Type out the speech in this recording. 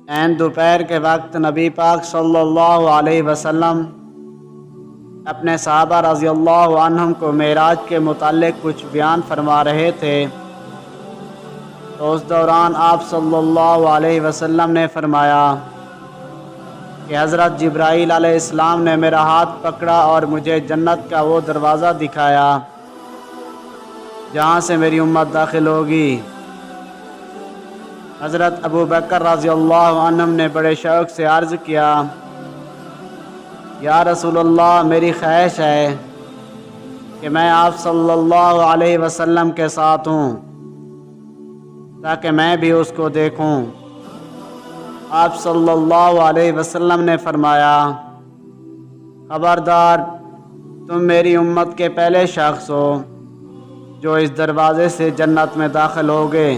عین دوپہر کے وقت نبی پاک صلی اللہ علیہ وسلم اپنے صحابہ رضی اللہ عنہم کو معراج کے متعلق کچھ بیان فرما رہے تھے، تو اس دوران آپ صلی اللہ علیہ وسلم نے فرمایا کہ حضرت جبرائیل علیہ السلام نے میرا ہاتھ پکڑا اور مجھے جنت کا وہ دروازہ دکھایا جہاں سے میری امت داخل ہوگی۔ حضرت ابو بکر رضی اللہ عنہم نے بڑے شوق سے عرض کیا، یا رسول اللہ، میری خواہش ہے کہ میں آپ صلی اللہ علیہ وسلم کے ساتھ ہوں تاکہ میں بھی اس کو دیکھوں۔ آپ صلی اللہ علیہ وسلم نے فرمایا، خبردار، تم میری امت کے پہلے شخص ہو جو اس دروازے سے جنت میں داخل ہوگے۔